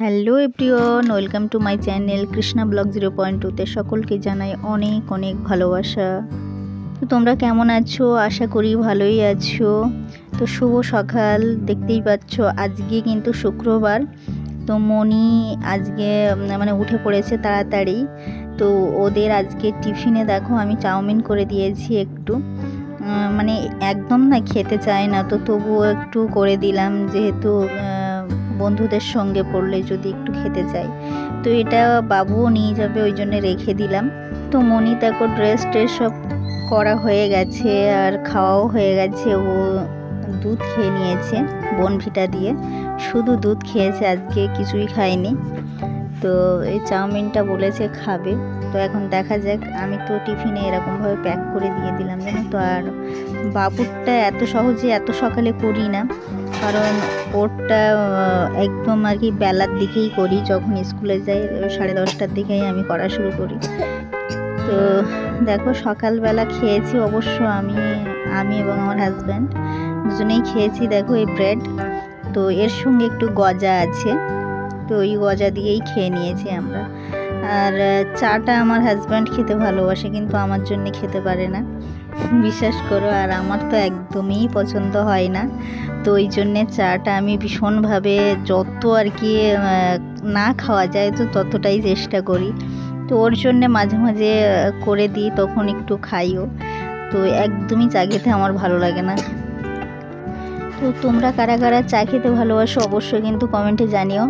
Hello everyone, welcome to my channel Krishna blog 0.2তে সকলকে জানাই অনেক অনেক ভালোবাসা। তো তোমরা কেমন আছো? আশা করি ভালোই আছো। তো শুভ সকাল। দেখতেই পাচ্ছ আজকে কিন্তু শুক্রবার। তো মনি আজকে উঠে পড়েছে তাড়াতাড়ি। তো ওদের আজকে টিফিনে দেখো আমি চাউমিন করে দিয়েছি একটু। একদম না খেতে চায় না, তো তবুও একটু করে দিলাম, যেহেতু বন্ধুদের সঙ্গে পড়লে যদি একটু খেতে চাই। তো এটা বাবুও নিয়ে যাবে, ওই জন্য রেখে দিলাম। তো মনি দেখো ড্রেস সব করা হয়ে গেছে আর খাওয়াও হয়ে গেছে। ও দুধ খেয়ে নিয়েছে বনভিটা দিয়ে, শুধু দুধ খেয়েছে, আজকে কিছুই খায়নি। তো এই চাউমিনটা বলেছে খাবে। তো এখন দেখা যাক। আমি তো টিফিনে এরকমভাবে প্যাক করে দিয়ে দিলাম, জানো তো। আর বাবুরটা এত সহজে এত সকালে করি না, কারণ ওরটা একদম আর কি বেলার দিকেই করি। যখন স্কুলে যাই 10:30টার দিকেই আমি করা শুরু করি। তো দেখো সকালবেলা খেয়েছি অবশ্য আমি এবং আমার হাজব্যান্ড দুজনেই খেয়েছি। দেখো এই ব্রেড, তো এর সঙ্গে একটু গজা আছে, তো ওই গজা দিয়েই খেয়ে নিয়েছি আমরা। আর চাটা আমার হাজব্যান্ড খেতে ভালোবাসে, কিন্তু আমার জন্য খেতে পারে না, বিশ্বাস করো। আর আমার তো একদমই পছন্দ হয় না। তো ওই জন্যে চাটা আমি ভীষণভাবে যত আর কি না খাওয়া যায় তো ততটাই চেষ্টা করি। তো ওর জন্যে মাঝে মাঝে করে দিই, তখন একটু খাইও। তো একদমই চা খেতে আমার ভালো লাগে না। তো তোমরা কারা কারা চা খেতে ভালোবাসো অবশ্যই কিন্তু কমেন্টে জানিও।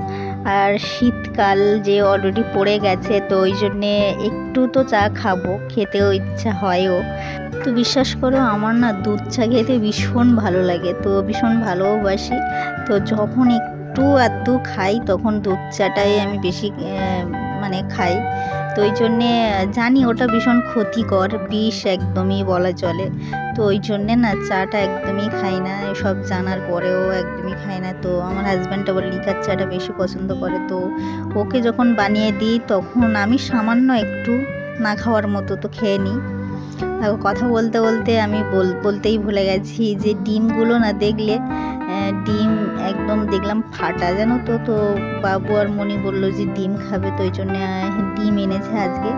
আর শীতকাল যে অলরেডি পড়ে গেছে, তো ওই জন্যে একটু তো চা খাবো, খেতেও ইচ্ছা হয়ও। তো বিশ্বাস করো আমার না দুধ চা খেতে ভীষণ ভালো লাগে, তো ভীষণ ভালোবাসি। তো যখন একটু আধটু খাই তখন দুধ চাটাই আমি বেশি খাই। তো ওই জন্যে জানি ওটা ভীষণ ক্ষতিকর, বিষ একদমই বলা চলে। তো ওই জন্যে না চাটা একদমই খাই না, এসব জানার পরেও একদমই খাই না। তো আমার হাজব্যান্ড আবার লিকার চাটা বেশি পছন্দ করে, তো ওকে যখন বানিয়ে দিই তখন আমি সামান্য একটু না খাওয়ার মতো তো খেয়ে নিই। কথা বলতে বলতে আমি বলতেই ভুলে গেছি যে ডিমগুলো না দেখলে, ডিম একদম দেখলাম ফাটা, জানো তো। তো বাবু আর মনি বললো যে ডিম খাবে, তো ওই জন্য ডিম এনেছে আজকে।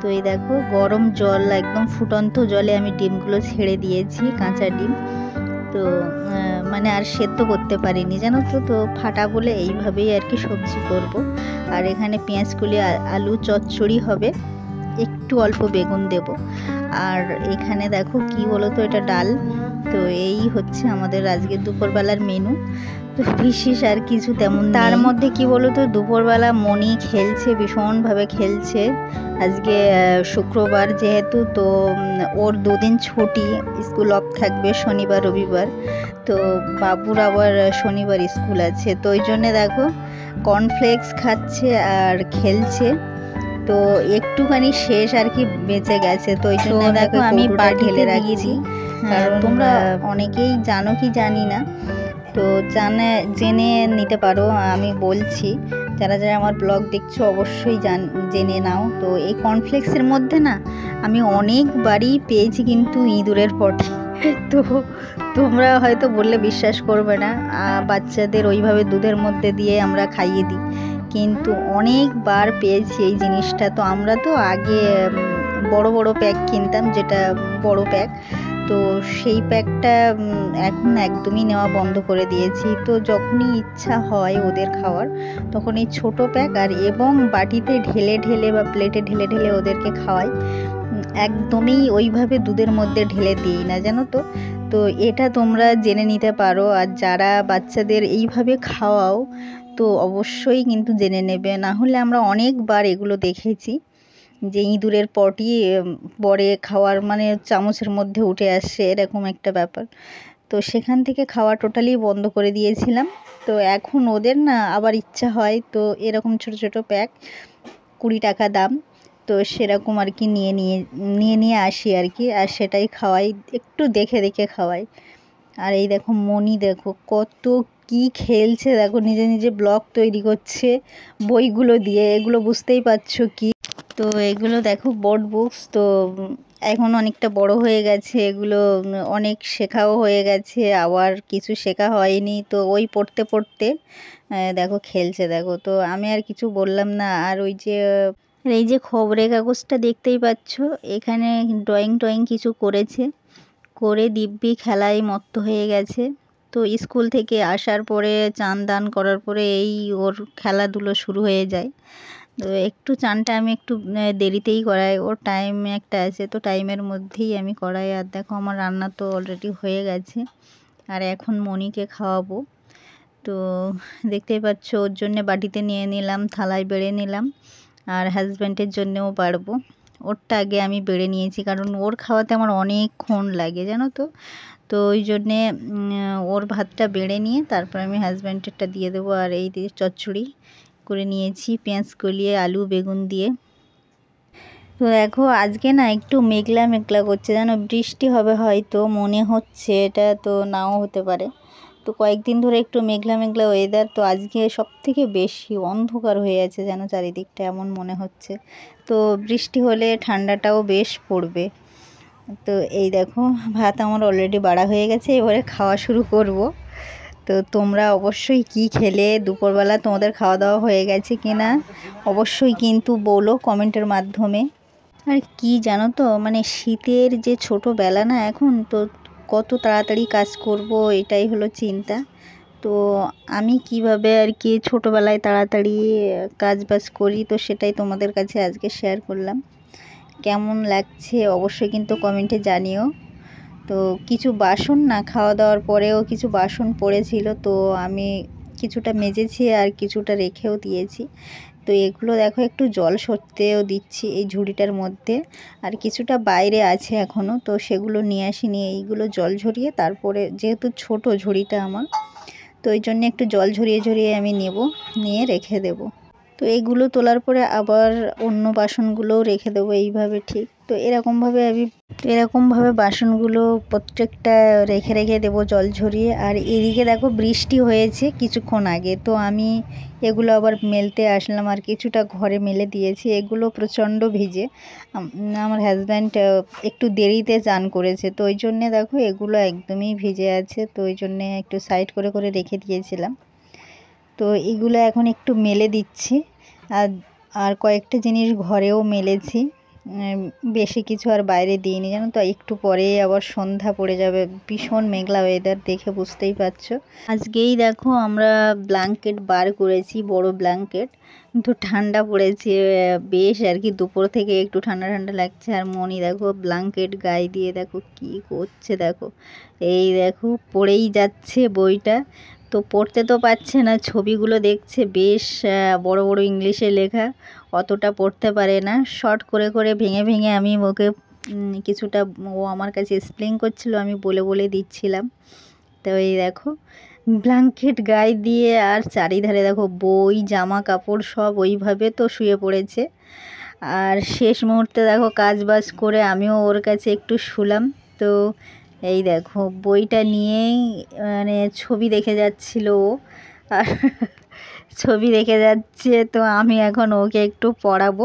তো এই দেখো গরম জল, একদম ফুটন্ত জলে আমি ডিমগুলো ছেড়ে দিয়েছি, কাঁচা ডিম। তো আর সেদ্ধ করতে পারিনি, জানো তো। তো ফাটা বলে এইভাবেই আর কি সবজি করব। আর এখানে পেঁয়াজ কুলি আলু চচ্চড়ি হবে, একটু অল্প বেগুন দেব। আর এখানে দেখো কি বলো তো, এটা ডাল। তো এই হচ্ছে আমাদের আজকে দুপুরবেলার মেনু। তো বিশেষ আর কিছু তেমন তার মধ্যে কি বলো তো, দুপুরবেলা মনি খেলছে, ভীষণভাবে খেলছে। আজকে শুক্রবার যেহেতু, তো ওর 2 দিন ছুটি, স্কুল অফ থাকবে শনিবার রবিবার। তো বাবুর আবার শনিবার স্কুল আছে, তো ওই জন্যে দেখো কর্নফ্লেক্স খাচ্ছে আর খেলছে। তো একটুখানি শেষ আর কি বেঁচে গেছে, তো ওই জন্য দেখো আমি ঢেলে রাখছি। তোমরা অনেকেই জানো কি জানি না, তো জেনে নিতে পারো, আমি বলছি। যারা যারা আমার ব্লগ দেখছো অবশ্যই জেনে নাও। তো এই কর্নফ্লেক্সের মধ্যে না আমি অনেকবারই পেয়েছি কিন্তু ইঁদুরের পটি। তো তোমরা হয়তো বললে বিশ্বাস করবে না, বাচ্চাদের ওইভাবে দুধের মধ্যে দিয়ে আমরা খাইয়ে দিই, কিন্তু অনেকবার পেয়েছি এই জিনিসটা। তো আমরা তো আগে বড় বড় প্যাক কিনতাম, যেটা বড় প্যাক, তো সেই প্যাকটা এখন একদমই নেওয়া বন্ধ করে দিয়েছি। তো যখনই ইচ্ছা হয় ওদের খাওয়ার, তখন এই ছোট প্যাক আর এবং বাটিতে ঢেলে ঢেলে বা প্লেটে ঢেলে ঢেলে ওদেরকে খাওয়াই, একদমই ওইভাবে দুধের মধ্যে ঢেলে দিই না, জানো তো। তো এটা তোমরা জেনে নিতে পারো। আর যারা বাচ্চাদের এইভাবে খাওয়াও, তো অবশ্যই কিন্তু জেনে নেবে, না হলে আমরা অনেকবার এগুলো দেখেছি যে ইঁদুরের পটি পরে খাওয়ার চামচের মধ্যে উঠে আসছে, এরকম একটা ব্যাপার। তো সেখান থেকে খাওয়া টোটালি বন্ধ করে দিয়েছিলাম। তো এখন ওদের না আবার ইচ্ছা হয়, তো এরকম ছোট ছোট প্যাক 20 টাকা দাম, তো সেরকম আর কি নিয়ে আসি আর কি, আর সেটাই খাওয়াই, একটু দেখে দেখে খাওয়াই। আর এই দেখো মনি দেখো কত কি খেলছে, দেখো নিজে নিজে ব্লগ তৈরি করছে বইগুলো দিয়ে, এগুলো বুঝতেই পারছো কি। তো এগুলো দেখো বোর্ড বুকস। তো এখন অনেকটা বড় হয়ে গেছে, এগুলো অনেক শেখাও হয়ে গেছে, আবার কিছু শেখা হয়নি। তো ওই পড়তে পড়তে দেখো খেলছে দেখো। তো আমি আর কিছু বললাম না। আর এই যে খবরের কাগজটা দেখতেই পাচ্ছ, এখানে ড্রয়িং টয়িং কিছু করেছে, করে দিব্যি খেলায় মত্ত হয়ে গেছে। তো স্কুল থেকে আসার পরে চান দান করার পরে এই ওর খেলাধুলো শুরু হয়ে যায়। তো একটু চানটা আমি একটু দেরিতেই করাই, ওর টাইম একটা আছে, তো টাইমের মধ্যেই আমি করাই। আর দেখো আমার রান্না তো অলরেডি হয়ে গেছে, আর এখন মনিকে খাওয়াবো। তো দেখতেই পাচ্ছ ওর জন্যে বাটিতে নিয়ে নিলাম, থালায় বেড়ে নিলাম, আর হাজব্যান্ডের জন্যেও বাড়বো। ওরটা আগে আমি বেড়ে নিয়েছি, কারণ ওর খাওয়াতে আমার অনেকক্ষণ লাগে জানো তো। তো ওই জন্যে ওর ভাতটা বেড়ে নিয়ে তারপর আমি হাজব্যান্ডেরটা দিয়ে দেবো। আর এই দিয়ে চচ্চড়ি করে নিয়েছি পেঁয়াজ কলিয়ে আলু বেগুন দিয়ে। তো দেখো আজকে না একটু মেঘলা মেঘলা করছে, জানো বৃষ্টি হবে হয়তো মনে হচ্ছে, এটা তো নাও হতে পারে। তো কয়েকদিন ধরে একটু মেঘলা মেঘলা ওয়েদার, তো আজকে সব থেকে বেশি অন্ধকার হয়ে আছে যেন চারিদিকটা, এমন মনে হচ্ছে। তো বৃষ্টি হলে ঠান্ডাটাও বেশ পড়বে। তো এই দেখো ভাত আমার অলরেডি বাড়া হয়ে গেছে, এবারে খাওয়া শুরু করব। তো তোমরা অবশ্যই কি খেলে দুপুরবেলা, তোমাদের খাওয়া দাওয়া হয়ে গেছে কি না অবশ্যই কিন্তু বলো কমেন্টের মাধ্যমে। আর কি জানো তো, মানে শীতের যে ছোটোবেলা না এখন, তো কত তাড়াতাড়ি কাজ করব এটাই হলো চিন্তা। তো আমি কিভাবে আর কি ছোটোবেলায় তাড়াতাড়ি কাজ বাজ করি, তো সেটাই তোমাদের কাছে আজকে শেয়ার করলাম। কেমন লাগছে অবশ্যই কিন্তু কমেন্টে জানিও। তো কিছু বাসন না খাওয়া দাওয়ার পরেও কিছু বাসন পড়েছিল, তো আমি কিছুটা মেজেছি আর কিছুটা রেখেও দিয়েছি। তো এগুলো দেখো একটু জল সরতেও দিচ্ছি এই ঝুড়িটার মধ্যে, আর কিছুটা বাইরে আছে এখনও, তো সেগুলো নিয়ে আসিনি। এইগুলো জল ঝরিয়ে তারপরে, যেহেতু ছোট ঝুড়িটা আমার, তো এই জন্য একটু জল ঝরিয়ে ঝরিয়ে আমি নিয়ে রেখে দেব। তো এইগুলো তোলার পরে আবার অন্য বাসনগুলোও রেখে দেবো এইভাবে, ঠিক তো এরকমভাবে বাসনগুলো প্রত্যেকটা রেখে রেখে দেবো জল ঝরিয়ে। আর এদিকে দেখো বৃষ্টি হয়েছে কিছুক্ষণ আগে, তো আমি এগুলো আবার মেলতে আসলাম, আর কিছুটা ঘরে মেলে দিয়েছি। এগুলো প্রচণ্ড ভিজে, আমার হাজব্যান্ড একটু দেরিতে চান করেছে, তো ওই জন্যে দেখো এগুলো একদমই ভিজে আছে, তো ওই জন্যে একটু সাইড করে করে রেখে দিয়েছিলাম। তো এগুলো এখন একটু মেলে দিচ্ছি। আর আর কয়েকটা জিনিস ঘরেও মেলেছি, বেশি কিছু আর বাইরে দিইনি জানো তো। একটু পরেই আবার সন্ধ্যা পড়ে যাবে, ভীষণ মেঘলা ওয়েদার দেখে বুঝতেই পারছো। আজকেই দেখো আমরা ব্ল্যাঙ্কেট বার করেছি, বড় ব্ল্যাঙ্কেট, কিন্তু ঠান্ডা পড়েছে বেশ আর কি, দুপুর থেকে একটু ঠান্ডা ঠান্ডা লাগছে। আর মনি দেখো ব্ল্যাঙ্কেট গায়ে দিয়ে দেখো কি করছে, দেখো এই দেখো পড়েই যাচ্ছে বইটা। তো পড়তে তো পারছে না, ছবিগুলো দেখছে বেশ বড় বড় ইংলিশে লেখা, অতটা পড়তে পারে না। শর্ট করে করে ভেঙে ভেঙে আমি ওকে কিছুটা, ও আমার কাছে এক্সপ্লেন করছিল, আমি বলে বলে দিচ্ছিলাম। তো এই দেখো ব্ল্যাঙ্কেট গায়ে দিয়ে, আর চারিধারে দেখো বই জামা কাপড় সব ওইভাবে তো শুয়ে পড়েছে। আর শেষ মুহূর্তে দেখো কাজ বাজ করে আমিও ওর কাছে একটু শুলাম। তো এই দেখো বইটা নিয়েই মানে ছবি দেখে যাচ্ছিল ও, আর ছবি দেখে যাচ্ছে। তো আমি এখন ওকে একটু পড়াবো।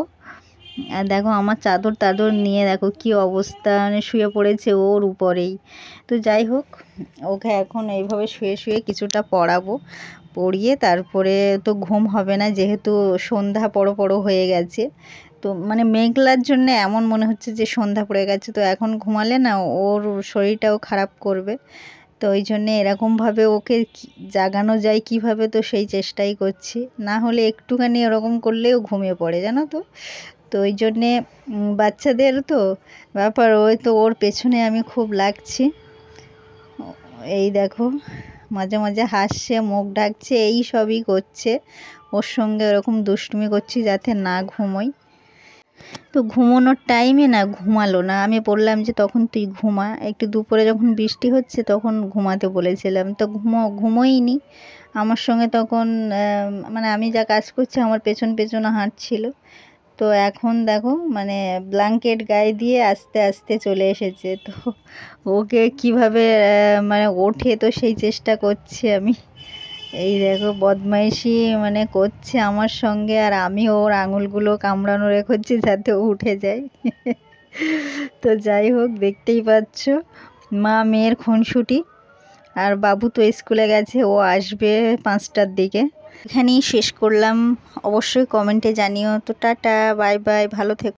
আর দেখো আমার চাদর টাদর নিয়ে দেখো কি অবস্থা, মানে শুয়ে পড়েছে ওর উপরেই। তো যাই হোক, ওকে এখন এইভাবে শুয়ে শুয়ে কিছুটা পড়াবো, পড়িয়ে তারপরে তো ঘুম হবে না, যেহেতু সন্ধ্যা পড়ো হয়ে গেছে। তো মানে মেঘলার জন্য এমন মনে হচ্ছে যে সন্ধ্যা পড়ে গেছে, তো এখন ঘুমালে না ওর শরীরটাও খারাপ করবে। তো ওই জন্যে এরকমভাবে ওকে জাগানো যায় কিভাবে, তো সেই চেষ্টাই করছি, না হলে একটুখানি ওরকম করলেও ঘুমিয়ে পড়ে জানো তো। তো ওই জন্যে বাচ্চাদের তো ব্যাপার, ওই তো ওর পেছনে আমি খুব লাগছি। এই দেখো মাঝে মাঝে হাসছে, মুখ ঢাকছে, এই সবই করছে, ওর সঙ্গে ওরকম দুষ্টুমি করছি যাতে না ঘুমোই। তো ঘুমানোর টাইমে না ঘুমালো না, আমি বললাম যে তখন তুই ঘুমা, একটু দুপুরে যখন বৃষ্টি হচ্ছে তখন ঘুমাতে বলেছিলাম, তো ঘুমোইনি আমার সঙ্গে তখন। মানে আমি যা কাজ করছি আমার পেছন পেছনে হাঁটছিল। তো এখন দেখো মানে ব্ল্যাঙ্কেট গায়ে দিয়ে আস্তে আস্তে চলে এসেছে। তো ওকে কিভাবে মানে ওঠে, তো সেই চেষ্টা করছি আমি। এই দেখো বদমাইশি মানে করছে আমার সঙ্গে, আর আমি ওর আঙুলগুলো কামড়ানো রেখেছি যাতে ও উঠে যায়। তো যাই হোক, দেখতেই পাচ্ছ মা মেয়ের খুনসুটি। আর বাবু তো স্কুলে গেছে, ও আসবে 5টার দিকে। এখানেই শেষ করলাম, অবশ্যই কমেন্টে জানিও। তো টাটা, বাই বাই, ভালো থেকো।